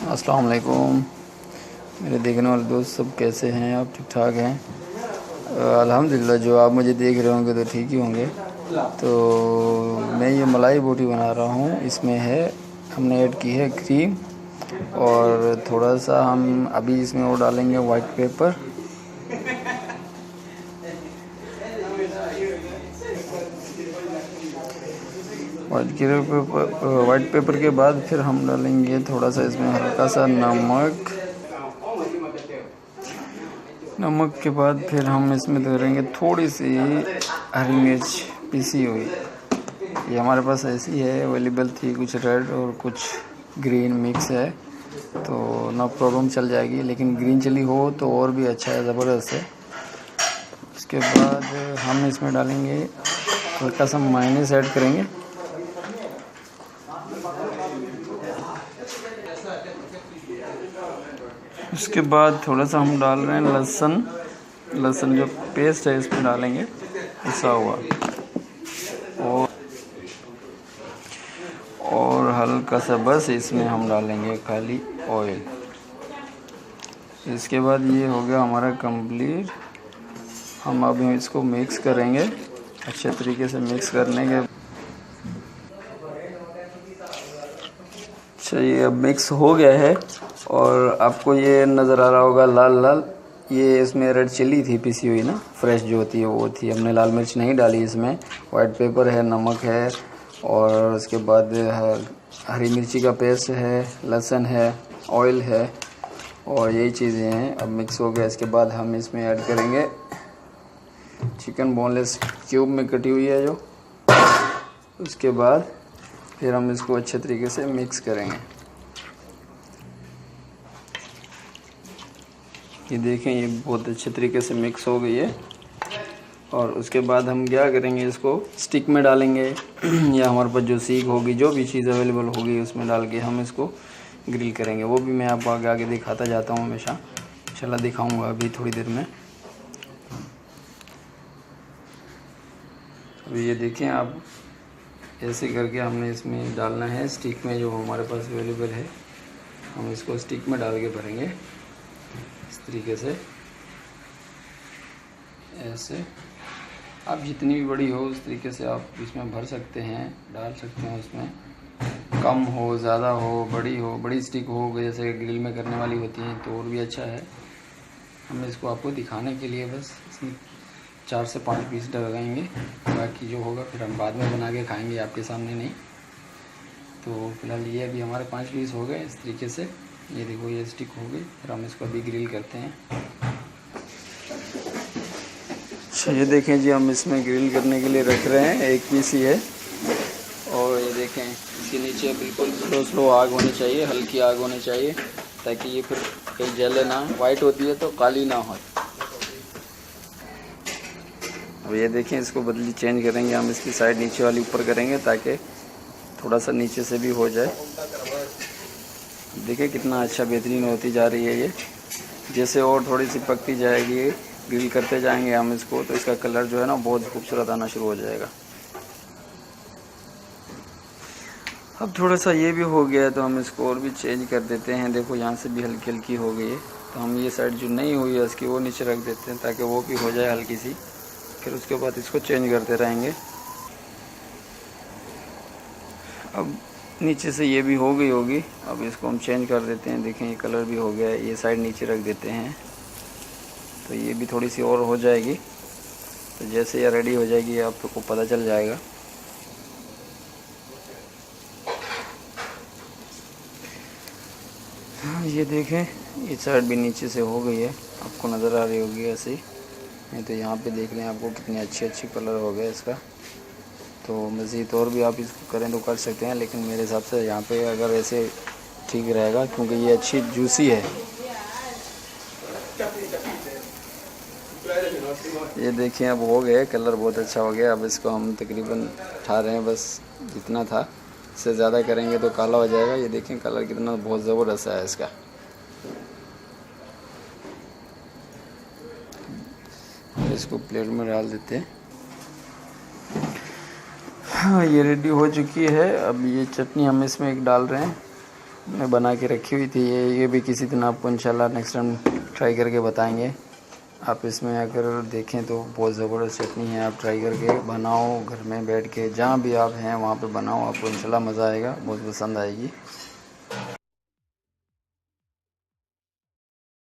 अस्सलाम वालेकुम मेरे देखने वाले दोस्त सब कैसे हैं। आप ठीक ठाक हैं? अल्हम्दुलिल्लाह। जो आप मुझे देख रहे होंगे तो ठीक ही होंगे। तो मैं ये मलाई बोटी बना रहा हूँ। इसमें है, हमने ऐड की है क्रीम, और थोड़ा सा हम अभी इसमें वो डालेंगे वाइट पेपर। वाइट पेपर के बाद फिर हम डालेंगे थोड़ा सा इसमें हल्का सा नमक। नमक के बाद फिर हम इसमें डालेंगे थोड़ी सी हरी मिर्च पीसी हुई। ये हमारे पास ऐसी है, अवेलेबल थी, कुछ रेड और कुछ ग्रीन मिक्स है, तो नो प्रॉब्लम चल जाएगी। लेकिन ग्रीन चिली हो तो और भी अच्छा है, ज़बरदस्त है। उसके बाद हम इसमें डालेंगे हल्का सा मायोनीज ऐड करेंगे। उसके बाद थोड़ा सा हम डाल रहे हैं लहसुन जो पेस्ट है इसमें डालेंगे, पिसा हुआ, और हल्का सा बस इसमें हम डालेंगे खाली ऑयल। इसके बाद ये हो गया हमारा कंप्लीट। हम अब इसको मिक्स करेंगे अच्छे तरीके से। मिक्स करने के ये अब मिक्स हो गया है, और आपको ये नज़र आ रहा होगा लाल लाल, ये इसमें रेड चिल्ली थी पिसी हुई ना, फ्रेश जो होती है वो थी। हमने लाल मिर्च नहीं डाली इसमें। वाइट पेपर है, नमक है, और उसके बाद हरी मिर्ची का पेस्ट है, लहसुन है, ऑयल है, और यही चीज़ें हैं। अब मिक्स हो गया। इसके बाद हम इसमें ऐड करेंगे चिकन बोनलेस क्यूब में कटी हुई है जो। उसके बाद फिर हम इसको अच्छे तरीके से मिक्स करेंगे। ये देखें, ये बहुत अच्छे तरीके से मिक्स हो गई है। और उसके बाद हम क्या करेंगे, इसको स्टिक में डालेंगे या हमारे पास जो सीख होगी, जो भी चीज़ अवेलेबल होगी उसमें डाल के हम इसको ग्रिल करेंगे। वो भी मैं आपको आगे आगे दिखाता जाता हूँ हमेशा, इंशाल्लाह दिखाऊंगा अभी थोड़ी देर में। अभी ये देखें आप, ऐसे करके हमने इसमें डालना है स्टिक में, जो हमारे पास अवेलेबल है। हम इसको स्टिक में डाल के भरेंगे इस तरीके से, ऐसे। आप जितनी भी बड़ी हो उस तरीके से आप इसमें भर सकते हैं, डाल सकते हैं उसमें। कम हो, ज़्यादा हो, बड़ी हो, बड़ी स्टिक हो जैसे ग्रिल में करने वाली होती हैं तो और भी अच्छा है। हम इसको आपको दिखाने के लिए बस इसमें 4 से 5 पीस लगाएंगे। बाकी जो होगा फिर हम बाद में बना के खाएंगे, आपके सामने नहीं। तो फिलहाल ये अभी हमारे 5 पीस हो गए इस तरीके से। ये देखो, ये स्टिक हो गई। फिर हम इसको अभी ग्रिल करते हैं। अच्छा, ये देखें जी, हम इसमें ग्रिल करने के लिए रख रहे हैं। 1 पीस ही है। और ये देखें, इसके नीचे बिल्कुल स्लो आग होनी चाहिए, हल्की आग होनी चाहिए, ताकि ये फिर कहीं जले ना। वाइट होती है तो काली ना हो। अब ये देखें, इसको बदली चेंज करेंगे हम। इसकी साइड नीचे वाली ऊपर करेंगे ताकि थोड़ा सा नीचे से भी हो जाए। देखिए कितना अच्छा बेहतरीन होती जा रही है ये। जैसे और थोड़ी सी पकती जाएगी, ग्रिल करते जाएंगे हम इसको, तो इसका कलर जो है ना बहुत खूबसूरत आना शुरू हो जाएगा। अब थोड़ा सा ये भी हो गया है तो हम इसको और भी चेंज कर देते हैं। देखो, यहाँ से भी हल्की हल्की हो गई है, तो हम ये साइड जो नहीं हुई है इसकी वो नीचे रख देते हैं ताकि वो भी हो जाए हल्की सी। फिर उसके बाद इसको चेंज करते रहेंगे। अब नीचे से ये भी हो गई होगी, अब इसको हम चेंज कर देते हैं। देखें, ये कलर भी हो गया है। ये साइड नीचे रख देते हैं तो ये भी थोड़ी सी और हो जाएगी। तो जैसे ये रेडी हो जाएगी आपको पता चल जाएगा। ये देखें, ये साइड भी नीचे से हो गई है, आपको नज़र आ रही होगी ऐसे ही। नहीं तो यहाँ पे देख लें आपको कितनी अच्छी कलर हो गया इसका। तो मज़ीद और भी आप इसको करें तो कर सकते हैं, लेकिन मेरे हिसाब से यहाँ पे अगर ऐसे ठीक रहेगा, क्योंकि ये अच्छी जूसी है। ये देखिए, अब हो गया, कलर बहुत अच्छा हो गया। अब इसको हम तकरीबन उठा रहे हैं, बस जितना था, इससे ज़्यादा करेंगे तो काला हो जाएगा। ये देखें कलर कितना बहुत ज़बरदस्त है इसका। इसको प्लेट में डाल देते हैं। हाँ, ये रेडी हो चुकी है। अब ये चटनी हम इसमें एक डाल रहे हैं। मैं बना के रखी हुई थी। ये भी किसी दिन आपको इंशाल्लाह नेक्स्ट टाइम ट्राई करके बताएंगे। आप इसमें अगर देखें तो बहुत ज़बरदस्त चटनी है। आप ट्राई करके बनाओ घर में बैठ के, जहाँ भी आप हैं वहाँ पे बनाओ, आपको इंशाल्लाह मज़ा आएगा, बहुत पसंद आएगी।